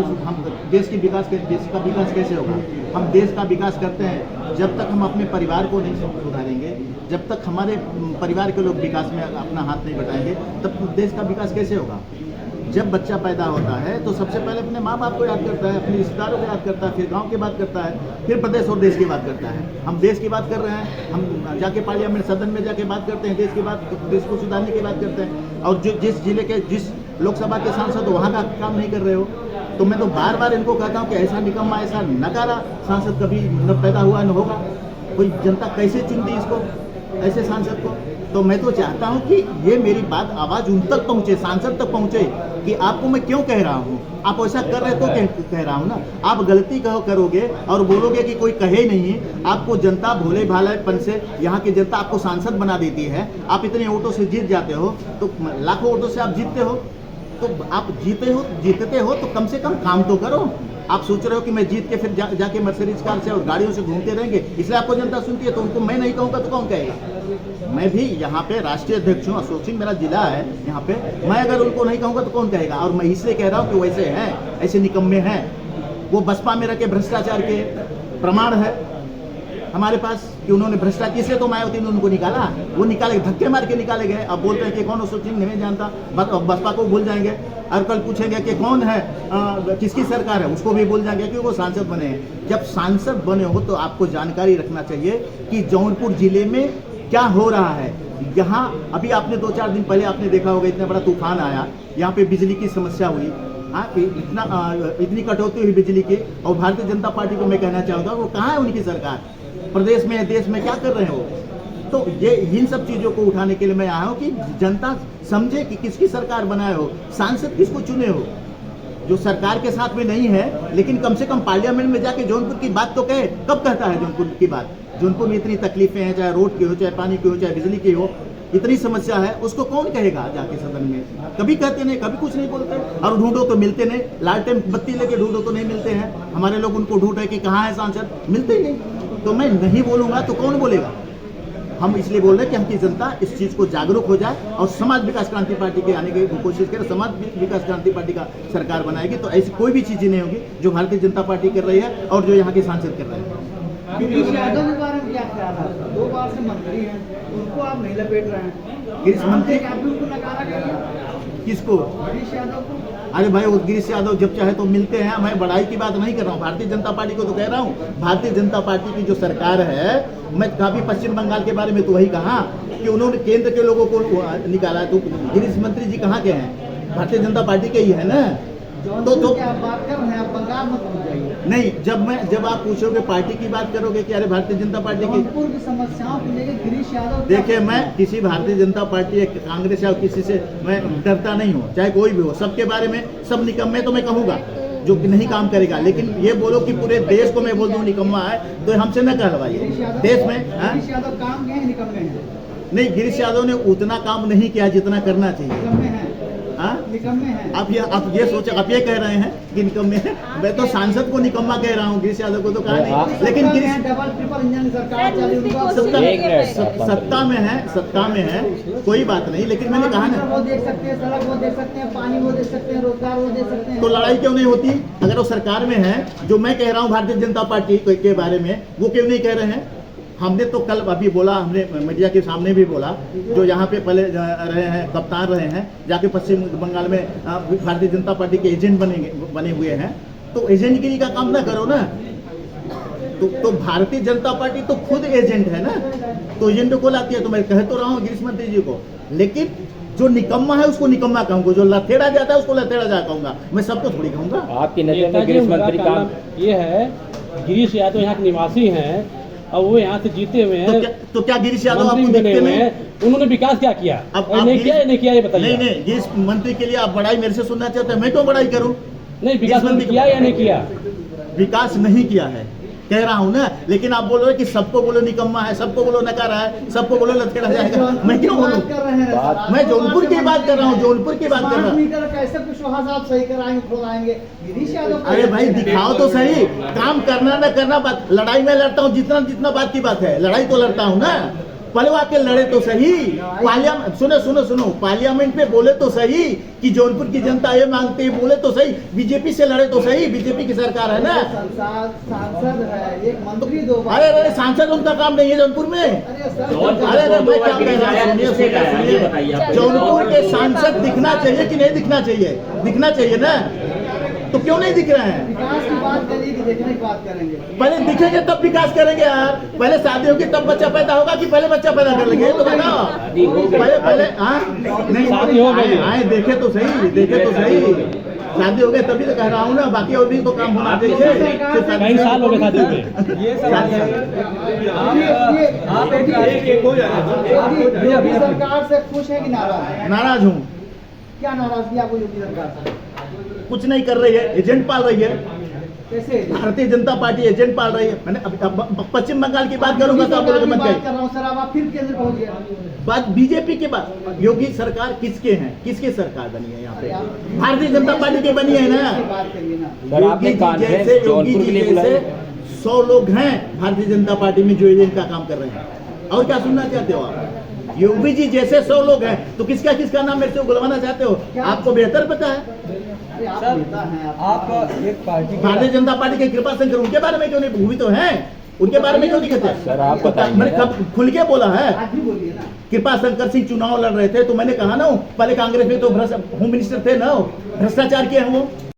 हम देश का विकास कैसे होगा? हम देश का विकास करते हैं जब तक हम अपने परिवार को नहीं सुधारेंगे, जब तक हमारे परिवार के लोग विकास में अपना हाथ नहीं बढ़ाएंगे, तब देश का विकास कैसे होगा? जब बच्चा पैदा होता है तो सबसे पहले अपने माँ बाप को याद करता है, अपने रिश्तेदारों को याद करता है, फिर गांव की बात करता है, फिर प्रदेश और देश की बात करता है। हम देश की बात कर रहे हैं, हम जाके पार्लियामेंट सदन में जाके बात करते हैं, देश को सुधारने की बात करते हैं, और जिस जिले के जिस लोकसभा के सांसद हो वहाँ का काम नहीं कर रहे हो। तो मैं तो बार बार इनको कहता हूँ कि ऐसा निकम्मा, ऐसा नकारा सांसद कभी न पैदा हुआ न होगा। कोई जनता कैसे चुनती इसको, ऐसे सांसद को? तो मैं तो चाहता हूं कि ये मेरी बात आवाज उन तक पहुंचे, सांसद तक पहुंचे, कि आपको मैं क्यों कह रहा हूं, आप ऐसा कर रहे तो कह रहा हूं ना। आप गलती करोगे और बोलोगे कि कोई कहे नहीं, आपको जनता भोले भालेपन से यहाँ की जनता आपको सांसद बना देती है, आप इतने वोटों से जीत जाते हो, तो लाखों वोटों से आप जीतते हो, तो आप जीतते हो तो कम से कम काम तो करो। आप सोच रहे हो कि मैं जीत के फिर जाके मर्सिडीज कार से और गाड़ियों से घूमते रहेंगे, इसलिए आपको जनता सुनती है। तो उनको मैं नहीं कहूँगा तो कौन कहेगा? मैं भी यहाँ पे राष्ट्रीय अध्यक्ष हूँ, अशोक सिंह मेरा जिला है यहाँ पे, मैं अगर उनको नहीं कहूँगा तो कौन कहेगा? और मैं इसलिए कह रहा हूँ कि वैसे हैं, ऐसे निकम्मे हैं। वो बसपा में रह के भ्रष्टाचार के प्रमाण है हमारे पास कि उन्होंने भ्रष्टाचार, इसलिए तो मायावती ने उनको निकाला, वो निकाले, धक्के मार के निकाले गए। अब बोलते हैं कि कौन अशोक सिंह नहीं जानता, बसपा को भूल जाएंगे, और कल पूछेंगे कि कौन है, किसकी सरकार है, उसको भी भूल जाएंगे क्योंकि वो सांसद बने हैं। जब सांसद बने हो तो आपको जानकारी रखना चाहिए कि जौनपुर जिले में क्या हो रहा है। यहाँ अभी आपने 2-4 दिन पहले आपने देखा होगा, इतना बड़ा तूफान आया, यहाँ पे बिजली की समस्या हुई, इतनी कटौती हुई बिजली की, और भारतीय जनता पार्टी को मैं कहना चाहूँगा वो कहाँ है उनकी सरकार? प्रदेश में, देश में क्या कर रहे हो? तो ये इन सब चीजों को उठाने के लिए मैं आया हूँ कि जनता समझे कि किसकी सरकार बनाए हो, सांसद किसको चुने हो, जो सरकार के साथ में नहीं है, लेकिन कम से कम पार्लियामेंट में जाके जौनपुर की बात तो कहे। कब कहता है जौनपुर की बात? जौनपुर में इतनी तकलीफें हैं, चाहे रोड की हो, चाहे पानी की हो, चाहे बिजली की हो, इतनी समस्या है, उसको कौन कहेगा जाके सदन में? कभी कहते नहीं, कभी कुछ नहीं बोलते, और ढूंढो तो मिलते नहीं, लालटेन बत्ती लेके ढूंढो तो नहीं मिलते हैं। हमारे लोग उनको ढूंढ रहे कि कहाँ है सांसद, मिलते ही नहीं। तो मैं नहीं बोलूंगा तो कौन बोलेगा? हम इसलिए बोल रहे हैं कि हमकी जनता इस चीज को जागरूक हो जाए और समाज विकास क्रांति पार्टी के आने की कोशिश करे, समाज विकास क्रांति पार्टी का सरकार बनाएगी। तो ऐसी कोई भी चीजें नहीं होगी जो भारतीय जनता पार्टी कर रही है और जो यहाँ के सांसद कर रहे हैं। गिरीश यादव के बारे में क्या ख्याल है? 2 बार से मंत्री हैं, उनको आप नहीं लपेट रहे हैं। गिरीश मंत्री आपने उनको नकारा किया, किसको? गिरीश यादव को। अरे भाई, वो गिरीश यादव जब चाहे तो मिलते हैं, मैं बड़ाई की बात नहीं कर रहा हूँ, भारतीय जनता पार्टी को तो कह रहा हूँ। भारतीय जनता पार्टी की जो सरकार है, मैं काफी पश्चिम बंगाल के बारे में तो वही कहा कि उन्होंने केंद्र के लोगों को निकाला, तो गिरीश मंत्री जी कहाँ के हैं? भारतीय जनता पार्टी के ही है ना। तो क्या बात कर रहे हैं आप? बंगाल मत भूल जाइए। नहीं, जब आप पूछोगे पार्टी की बात करोगे कि अरे भारतीय जनता पार्टी की समस्याओं को लेकर गिरीश यादव, देखिए मैं किसी भारतीय जनता पार्टी, कांग्रेस या किसी से मैं डरता नहीं हूँ, चाहे कोई भी हो, सबके बारे में सब निकम्मे तो मैं कहूँगा जो कि नहीं काम करेगा। लेकिन ये बोलो कि पूरे देश को मैं बोल दूँ निकम्मा है, तो हमसे न कहलवाइए। देश में गिरीश यादव काम किए हैं, निकम्मे हैं? नहीं, गिरीश यादव ने उतना काम नहीं किया जितना करना चाहिए। आप ये सोचे, आप ये कह रहे हैं कि निकम्मे हैं। मैं तो सांसद को निकम्मा कह रहा हूँ, गिरीश यादव को तो कहा नहीं। लेकिन गिरीश डबल ट्रिपल इंजन सरकार सत्ता में है, कोई बात नहीं। लेकिन मैंने कहा ना, वो देख सकते हैं, सड़क वो देख सकते हैं, पानी वो देख सकते हैं, रोजगार वो देख सकते हैं। तो लड़ाई क्यों नहीं होती? अगर वो सरकार में है, जो मैं कह रहा हूँ भारतीय जनता पार्टी के बारे में, वो क्यों नहीं कह रहे हैं? हमने तो कल अभी बोला, हमने मीडिया के सामने भी बोला, जो यहाँ पे पहले रहे हैं, कप्तान रहे हैं, जाके पश्चिम बंगाल में भारतीय जनता पार्टी के एजेंट बने हुए हैं, तो एजेंटगिरी का काम ना करो ना। तो भारतीय जनता पार्टी तो खुद एजेंट है ना, तो एजेंट को लाती है। तो मैं कह तो रहा हूँ गिरीश मंत्री जी को, लेकिन जो निकम्मा है उसको निकम्मा कहूँगा, जो लथेड़ा जाता है उसको लथेड़ा जा कहूँगा, मैं सबको थोड़ी कहूँगा। आपकी नजर में गिरीश मंत्री का ये है, गिरीश यादव यहाँ के निवासी हैं और वो यहाँ से जीते हुए हैं, तो क्या गिरीश यादव आपको दिखते नहीं? उन्होंने विकास क्या किया? अब नहीं किया, नहीं किया, ये बताइए। नहीं, गिरीश मंत्री के लिए आप बड़ाई मेरे से सुनना चाहते हैं, मैं क्यों बड़ाई करूं? नहीं, विकास किया या नहीं किया? विकास नहीं किया है, कह रहा हूं ना। लेकिन आप बोल रहे कि सबको बोलो निकम्मा है, सबको बोलो नकारा है, सबको बोलो लथेड़ा जाएगा, मैं क्यों बोलूं? मैं जौनपुर की बात कर रहा हूँ, जौनपुर की बात कर रहा हूँ। कैसे कुशवाहा साहब सही कराएंगे, खोलाएंगे? गिरीश यादव, अरे भाई दिखाओ तो सही, काम करना न करना बात। लड़ाई में लड़ता हूँ, जितना बात की बात है, लड़ाई तो लड़ता हूँ ना। पहले वो आके लड़े तो सही, सुनो पार्लियामेंट में बोले तो सही कि जौनपुर की जनता ये मांगते हैं, बोले तो सही, बीजेपी से लड़े तो सही, बीजेपी की सरकार है ना। सांसद है, एक मंत्री, 2 बार। अरे सांसद उनका काम नहीं है जौनपुर में। अरे मैं क्या कह रहा हूँ, सुनिए, जौनपुर के सांसद दिखना चाहिए कि नहीं दिखना चाहिए? दिखना चाहिए ना, तो क्यों नहीं दिख रहे हैं? विकास की बात करिए कि देखने की बात करेंगे? पहले दिखेंगे तब विकास करेंगे यार। पहले शादी होगी तब बच्चा पैदा होगा कि पहले बच्चा पैदा कर लेंगे? तो बताओ। पहले हाँ नहीं, शादी हो गई। आए देखे तो सही, देखे तो सही। शादी हो गई तभी तो कह रहा हूँ ना, बाकी और भी तो काम होना चाहिए। कई साल हो गए शादी में। योगी सरकार से खुश है कि नाराज? नाराज हूँ। क्या नाराजगी आपको योगी सरकार से? कुछ नहीं कर रही है, एजेंट पाल रही है। कैसे? भारतीय जनता पार्टी एजेंट पाल रही है। मैंने अब पश्चिम बंगाल की बात करूंगा तो आप बोलोगे मत बात कर जाइए। रहा हूं सर, अब आप फिर केंद्र पहुंच गए। बात बीजेपी के बाद, योगी सरकार किसके हैं, किसकी सरकार बनी है यहाँ पे? भारतीय जनता पार्टी की बनी है ना। बात करिए ना। सर, आपने कॉन्फ्रेंस जौनपुर के लिए बुलाया? 100 लोग हैं भारतीय जनता पार्टी में जो एजेंट का काम कर रहे हैं। और क्या सुनना चाहते हो आप? योगी जी जैसे 100 लोग हैं तो किसका किसका नाम मेरे से बुलवाना चाहते हो? आपको बेहतर पता है। आप एक पार्टी भारतीय जनता पार्टी के कृपा शंकर, उनके बारे में क्यों नहीं? वो भी तो हैं, उनके बारे में क्यों नहीं कहते? सर, आप बताइए। मैंने कब खुल के बोला है? आज भी बोलिए ना। कृपा शंकर सिंह चुनाव लड़ रहे थे तो मैंने कहा ना, पहले कांग्रेस में तो होम मिनिस्टर थे ना, भ्रष्टाचार किए हैं वो।